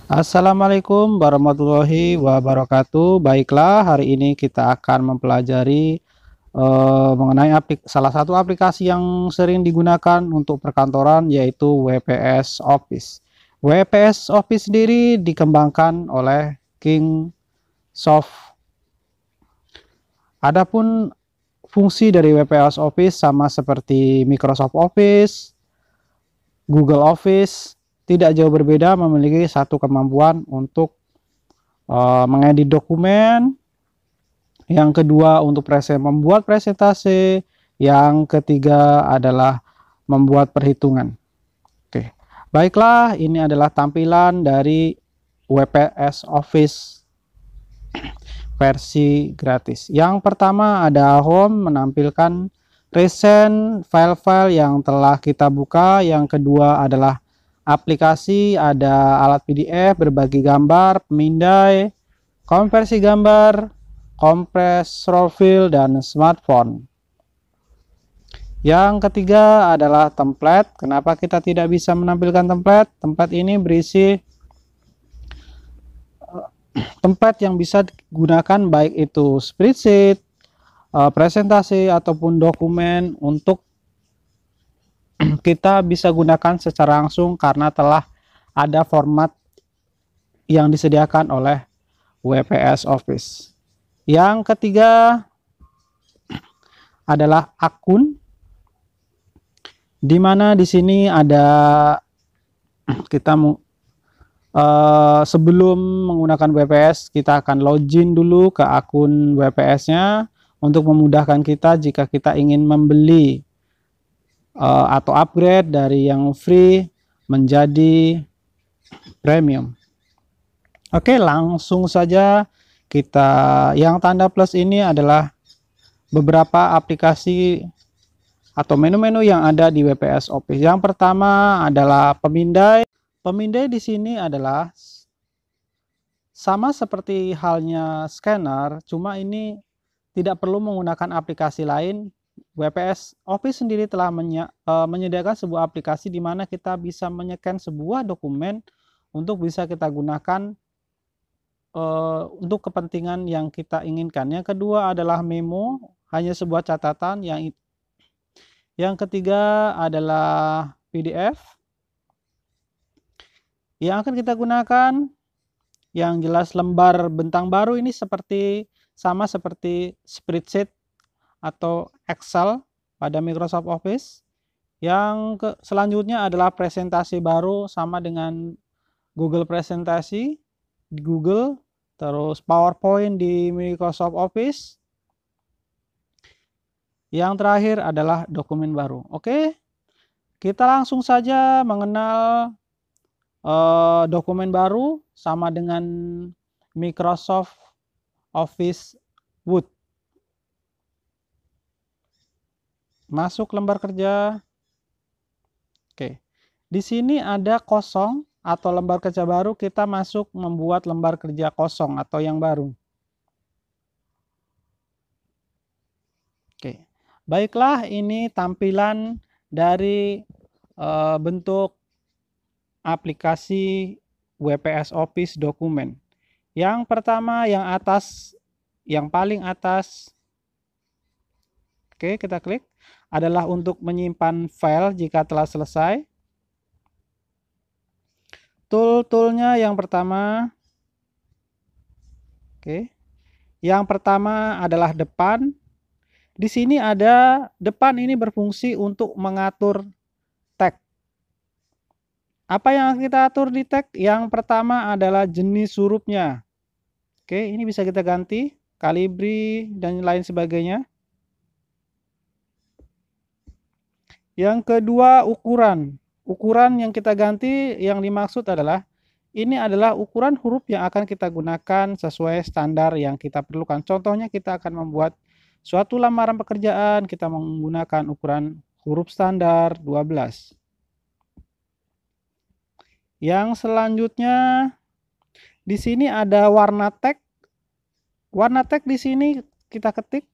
Assalamualaikum warahmatullahi wabarakatuh. Baiklah, hari ini kita akan mempelajari mengenai salah satu aplikasi yang sering digunakan untuk perkantoran, yaitu WPS Office. WPS Office sendiri dikembangkan oleh Kingsoft. Adapun fungsi dari WPS Office sama seperti Microsoft Office, Google Office, tidak jauh berbeda, memiliki satu kemampuan untuk mengedit dokumen, yang kedua untuk membuat presentasi, yang ketiga adalah membuat perhitungan. Oke, baiklah, ini adalah tampilan dari WPS Office versi gratis. Yang pertama ada home, menampilkan recent file-file yang telah kita buka. Yang kedua adalah aplikasi, ada alat PDF, berbagi gambar, pemindai, konversi gambar, kompres raw file, dan smartphone. Yang ketiga adalah template. Kenapa kita tidak bisa menampilkan template? Template ini berisi template yang bisa digunakan baik itu spreadsheet, presentasi, ataupun dokumen untuk kita bisa gunakan secara langsung karena telah ada format yang disediakan oleh WPS Office. Yang ketiga adalah akun, di mana di sini ada kita sebelum menggunakan WPS kita akan login dulu ke akun WPS-nya untuk memudahkan kita jika kita ingin membeli atau upgrade dari yang free menjadi premium. Oke, langsung saja kita, yang tanda plus ini adalah beberapa aplikasi atau menu-menu yang ada di WPS Office. Yang pertama adalah pemindai. Pemindai di sini adalah sama seperti halnya scanner, cuma ini tidak perlu menggunakan aplikasi lain. WPS Office sendiri telah menyediakan sebuah aplikasi di mana kita bisa menyekan sebuah dokumen untuk bisa kita gunakan untuk kepentingan yang kita inginkan. Yang kedua adalah memo, hanya sebuah catatan. Yang ketiga adalah PDF yang akan kita gunakan. Yang jelas lembar bentang baru ini sama seperti spreadsheet atau Excel pada Microsoft Office. Yang selanjutnya adalah presentasi baru, sama dengan Google presentasi di Google, terus PowerPoint di Microsoft Office. Yang terakhir adalah dokumen baru. Oke, kita langsung saja mengenal dokumen baru sama dengan Microsoft Office Word. Masuk lembar kerja. Oke, di sini ada kosong atau lembar kerja baru. Kita masuk membuat lembar kerja kosong atau yang baru. Oke, baiklah, ini tampilan dari bentuk aplikasi WPS Office dokumen. Yang pertama, yang atas, yang paling atas, oke, kita klik, adalah untuk menyimpan file jika telah selesai. Tool-toolnya yang pertama, oke, yang pertama adalah depan. Di sini ada depan, ini berfungsi untuk mengatur tag. Apa yang kita atur di tag? Yang pertama adalah jenis hurufnya. Oke, ini bisa kita ganti, kalibri dan lain sebagainya. Yang kedua, ukuran. Ukuran yang kita ganti, yang dimaksud adalah ini adalah ukuran huruf yang akan kita gunakan sesuai standar yang kita perlukan. Contohnya, kita akan membuat suatu lamaran pekerjaan, kita menggunakan ukuran huruf standar 12. Yang selanjutnya, di sini ada warna tag. Warna tag di sini kita ketik.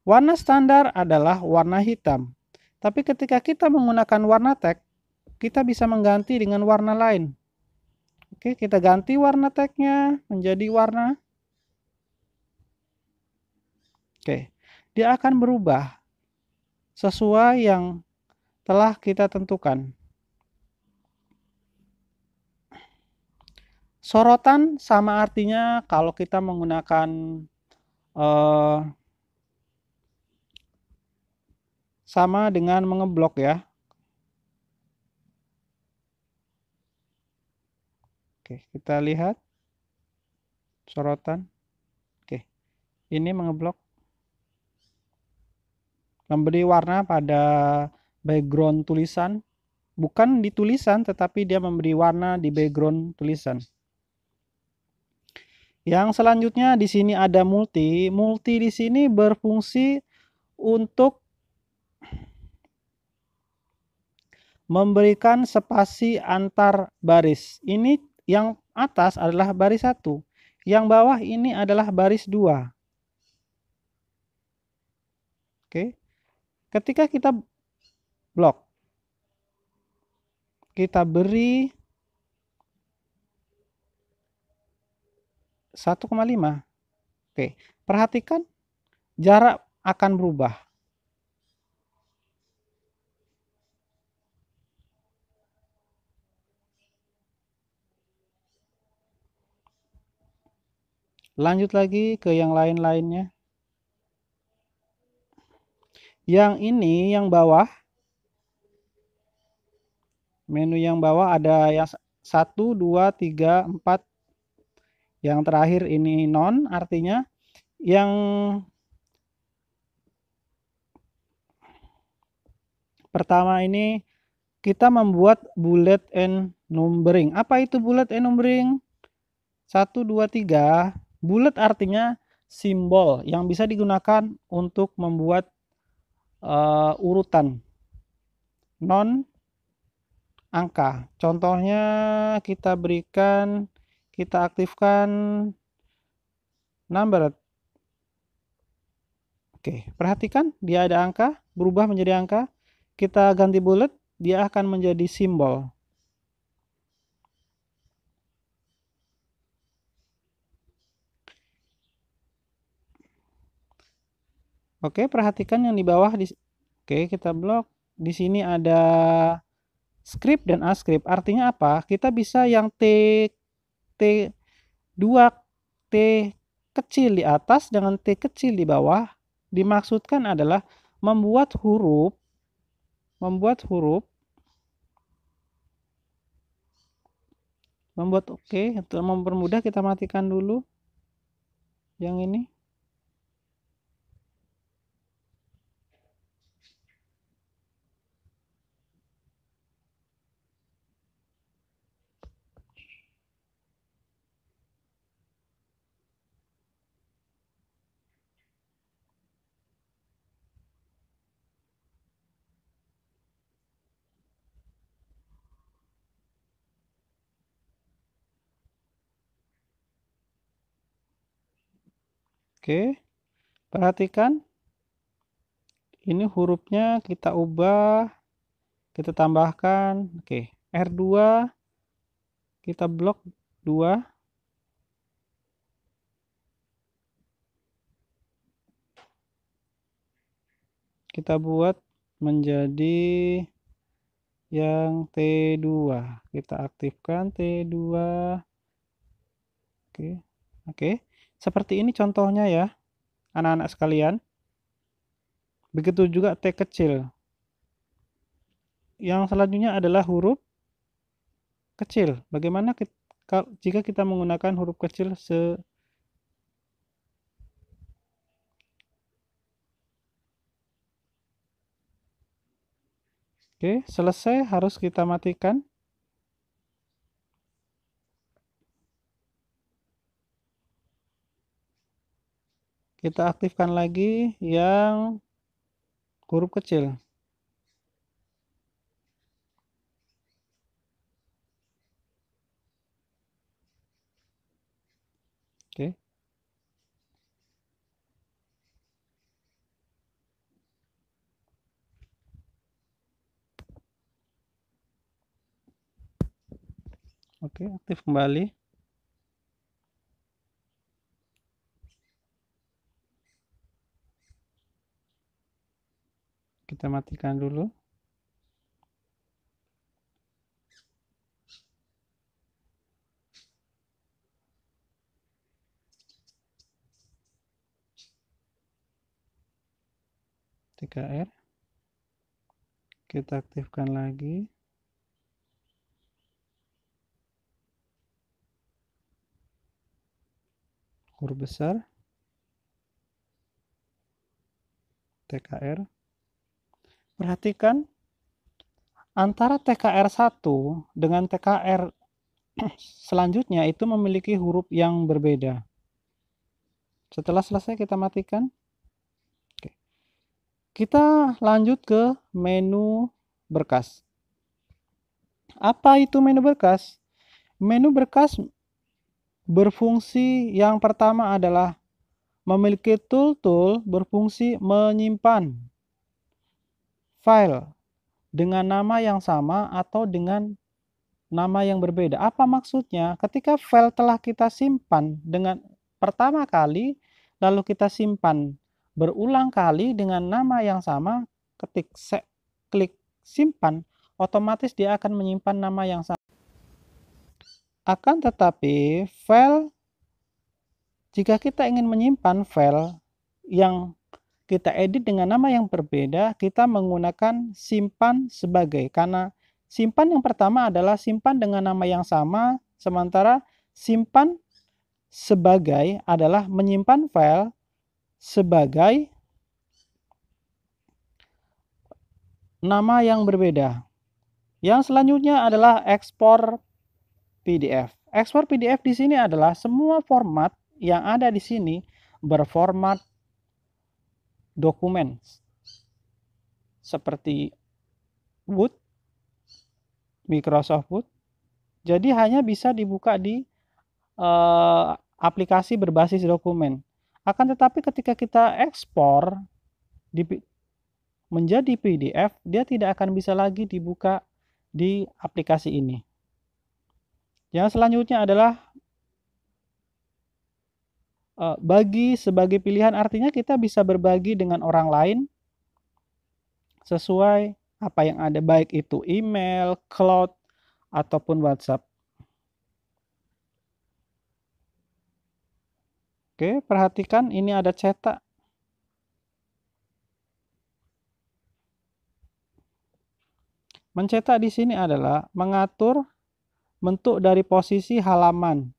Warna standar adalah warna hitam. Tapi ketika kita menggunakan warna tag, kita bisa mengganti dengan warna lain. Oke, kita ganti warna tagnya menjadi warna. Oke, dia akan berubah sesuai yang telah kita tentukan. Sorotan sama artinya kalau kita menggunakan sama dengan mengeblok ya. Oke, kita lihat sorotan. Oke, ini mengeblok, memberi warna pada background tulisan, bukan di tulisan tetapi dia memberi warna di background tulisan. Yang selanjutnya di sini ada multi. Multi di sini berfungsi untuk memberikan spasi antar baris. Ini yang atas adalah baris 1. Yang bawah ini adalah baris 2. Oke. Ketika kita blok, kita beri 1,5. Oke. Perhatikan jarak akan berubah. Lanjut lagi ke yang lain-lainnya. Yang ini yang bawah, menu yang bawah ada yang 1, 2, 3, 4. Yang terakhir ini non, artinya yang pertama ini kita membuat bullet and numbering. Apa itu bullet and numbering? 1, 2, 3. Bullet artinya simbol yang bisa digunakan untuk membuat urutan. Non angka. Contohnya kita berikan, kita aktifkan number. Oke, perhatikan dia ada angka, berubah menjadi angka. Kita ganti bullet, dia akan menjadi simbol. Oke, perhatikan yang di bawah. Oke, kita blok. Di sini ada script dan ascript. Artinya apa? Kita bisa yang T2, T kecil di atas dengan T kecil di bawah. Dimaksudkan adalah membuat huruf. Oke, untuk mempermudah kita matikan dulu yang ini. Oke, perhatikan ini hurufnya kita ubah, kita tambahkan. Oke, R2 kita blok 2. Kita buat menjadi yang T2. Kita aktifkan T2. Oke. Seperti ini contohnya ya, anak-anak sekalian. Begitu juga T kecil. Yang selanjutnya adalah huruf kecil. Bagaimana jika kita menggunakan huruf kecil Oke, selesai, harus kita matikan. Kita aktifkan lagi yang huruf kecil. Oke. Oke. Oke, aktif kembali. Kita matikan dulu. TKR. Kita aktifkan lagi. Huruf besar. TKR. Perhatikan antara TKR 1 dengan TKR selanjutnya itu memiliki huruf yang berbeda. Setelah selesai kita matikan. Oke. Kita lanjut ke menu berkas. Apa itu menu berkas? Menu berkas berfungsi yang pertama adalah memiliki tool berfungsi menyimpan file dengan nama yang sama atau dengan nama yang berbeda. Apa maksudnya? Ketika file telah kita simpan dengan pertama kali, lalu kita simpan berulang kali dengan nama yang sama, klik simpan, otomatis dia akan menyimpan nama yang sama. Akan tetapi, file, jika kita ingin menyimpan file yang kita edit dengan nama yang berbeda, kita menggunakan simpan sebagai, karena simpan yang pertama adalah simpan dengan nama yang sama, sementara simpan sebagai adalah menyimpan file sebagai nama yang berbeda. Yang selanjutnya adalah ekspor PDF. Ekspor PDF di sini adalah semua format yang ada di sini berformat dokumen seperti Word, Microsoft Word. Jadi hanya bisa dibuka di aplikasi berbasis dokumen. Akan tetapi ketika kita ekspor menjadi PDF, dia tidak akan bisa lagi dibuka di aplikasi ini. Yang selanjutnya adalah bagi sebagai pilihan, artinya kita bisa berbagi dengan orang lain sesuai apa yang ada, baik itu email, cloud, ataupun WhatsApp. Oke, perhatikan ini ada cetak. Mencetak di sini adalah mengatur bentuk dari posisi halaman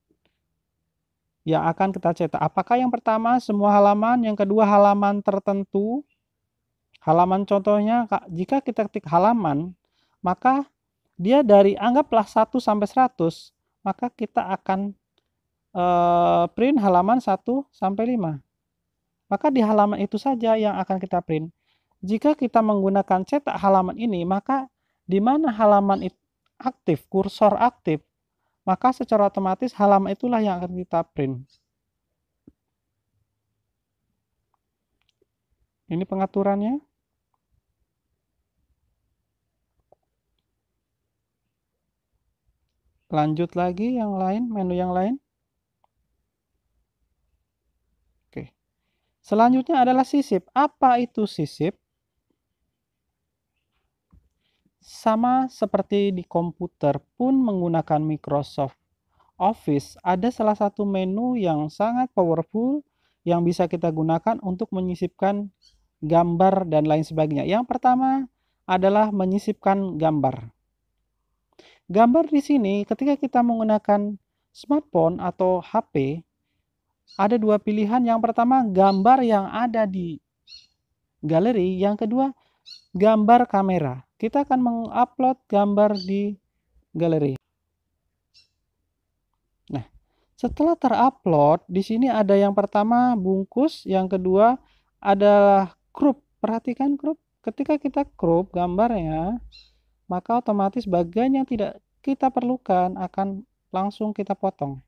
yang akan kita cetak. Apakah yang pertama semua halaman, yang kedua halaman tertentu. Halaman contohnya, jika kita ketik halaman, maka dia dari anggaplah 1 sampai 100, maka kita akan print halaman 1 sampai 5. Maka di halaman itu saja yang akan kita print. Jika kita menggunakan cetak halaman ini, maka di mana halaman aktif, kursor aktif, maka secara otomatis halaman itulah yang akan kita print. Ini pengaturannya. Lanjut lagi yang lain, menu yang lain. Oke. Selanjutnya adalah sisip. Apa itu sisip? Sama seperti di komputer pun menggunakan Microsoft Office, ada salah satu menu yang sangat powerful yang bisa kita gunakan untuk menyisipkan gambar dan lain sebagainya. Yang pertama adalah menyisipkan gambar. Gambar di sini ketika kita menggunakan smartphone atau HP, ada dua pilihan. Yang pertama, gambar yang ada di galeri. Yang kedua, gambar kamera. Kita akan mengupload gambar di galeri. Nah, setelah terupload, di sini ada yang pertama bungkus, yang kedua adalah crop. Perhatikan crop. Ketika kita crop gambarnya, maka otomatis bagian yang tidak kita perlukan akan langsung kita potong.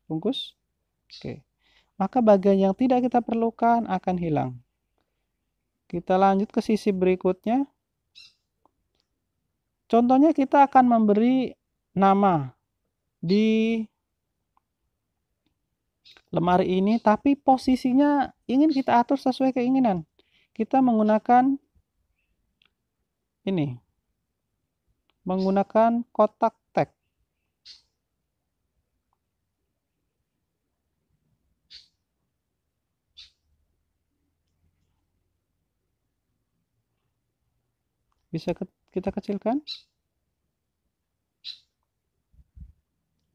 Bungkus. Oke. Maka bagian yang tidak kita perlukan akan hilang. Kita lanjut ke sisi berikutnya. Contohnya kita akan memberi nama di lemari ini, tapi posisinya ingin kita atur sesuai keinginan. Kita menggunakan ini, menggunakan kotak tag. Bisa kita kecilkan.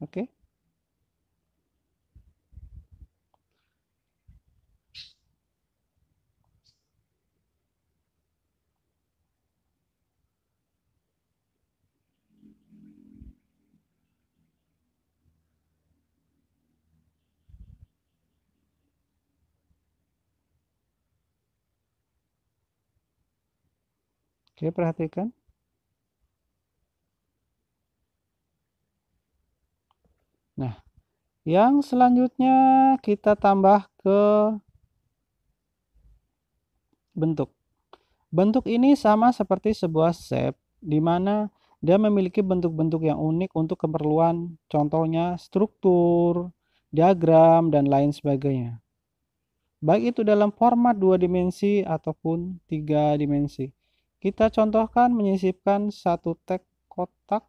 Oke. Oke, perhatikan. Nah, yang selanjutnya kita tambah ke bentuk. Bentuk ini sama seperti sebuah shape, di mana dia memiliki bentuk-bentuk yang unik untuk keperluan, contohnya struktur, diagram, dan lain sebagainya. Baik itu dalam format 2 dimensi ataupun 3 dimensi. Kita contohkan menyisipkan satu tag kotak.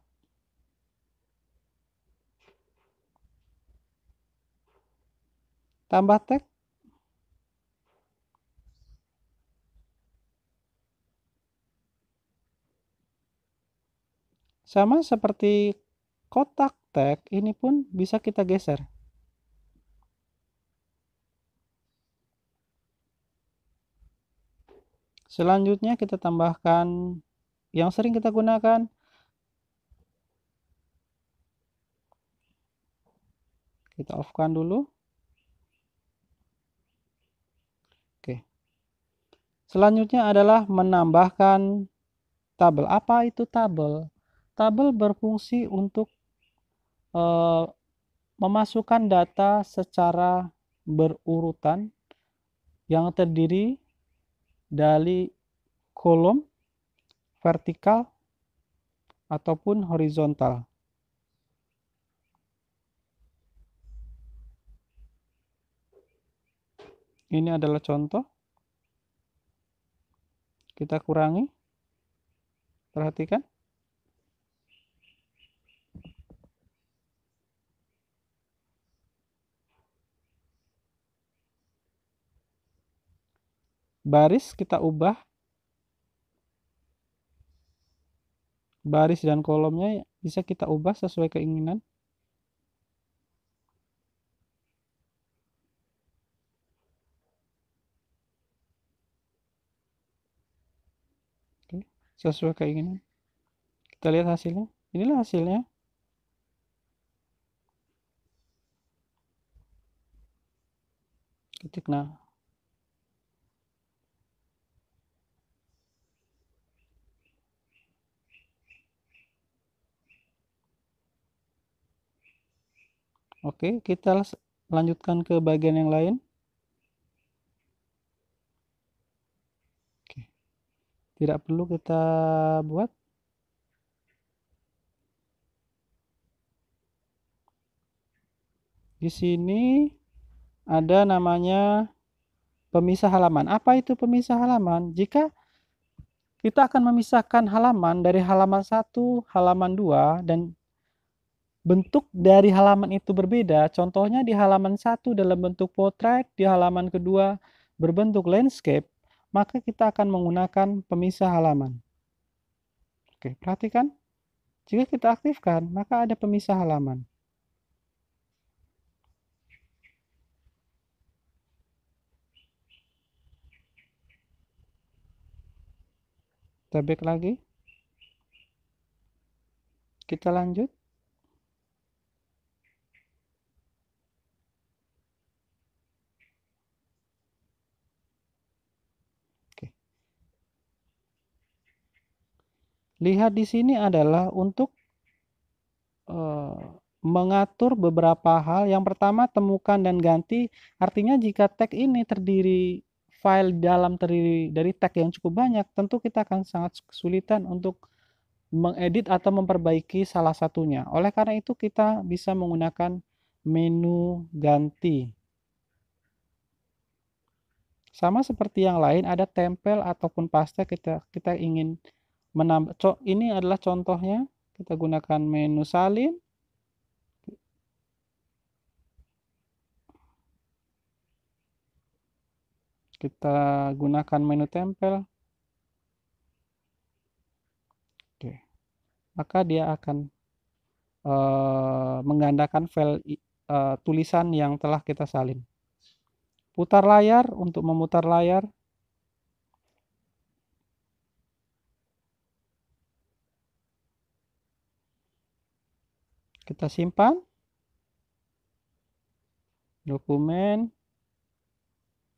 Tambah tag. Sama seperti kotak tag, ini pun bisa kita geser. Selanjutnya kita tambahkan yang sering kita gunakan. Kita off-kan dulu. Oke. Selanjutnya adalah menambahkan tabel. Apa itu tabel? Tabel berfungsi untuk memasukkan data secara berurutan yang terdiri dari kolom, vertikal, ataupun horizontal. Ini adalah contoh. Kita kurangi. Perhatikan. Baris kita ubah. Baris dan kolomnya bisa kita ubah sesuai keinginan. Oke, sesuai keinginan. Kita lihat hasilnya. Inilah hasilnya. Ketik nah. Oke, kita lanjutkan ke bagian yang lain. Oke. Tidak perlu kita buat. Di sini ada namanya pemisah halaman. Apa itu pemisah halaman? Jika kita akan memisahkan halaman dari halaman 1, halaman 2, dan bentuk dari halaman itu berbeda. Contohnya di halaman 1 dalam bentuk potret, di halaman kedua berbentuk landscape, maka kita akan menggunakan pemisah halaman. Oke, perhatikan. Jika kita aktifkan, maka ada pemisah halaman. Kita back lagi. Kita lanjut. Oke. Lihat di sini adalah untuk mengatur beberapa hal. Yang pertama, temukan dan ganti. Artinya jika tag ini terdiri file dalam terdiri dari tag yang cukup banyak, tentu kita akan sangat kesulitan untuk mengedit atau memperbaiki salah satunya. Oleh karena itu kita bisa menggunakan menu ganti. Sama seperti yang lain, ada tempel ataupun paste, kita ingin menambah. Ini adalah contohnya. Kita gunakan menu salin. Kita gunakan menu tempel. Oke. Maka dia akan menggandakan file tulisan yang telah kita salin. Putar layar. Untuk memutar layar, kita simpan dokumen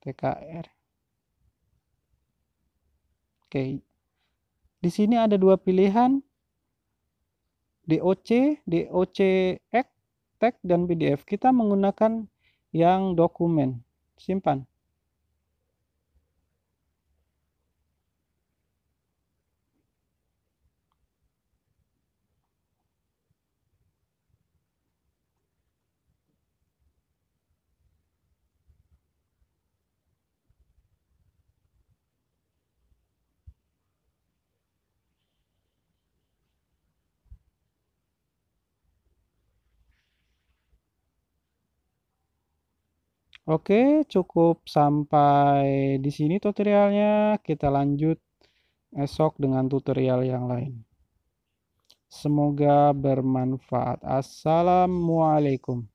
TKR. Oke, di sini ada dua pilihan, DOC, DOCX, tag, dan PDF. Kita menggunakan yang dokumen. Simpan. Oke, cukup sampai di sini tutorialnya. Kita lanjut esok dengan tutorial yang lain. Semoga bermanfaat. Assalamualaikum.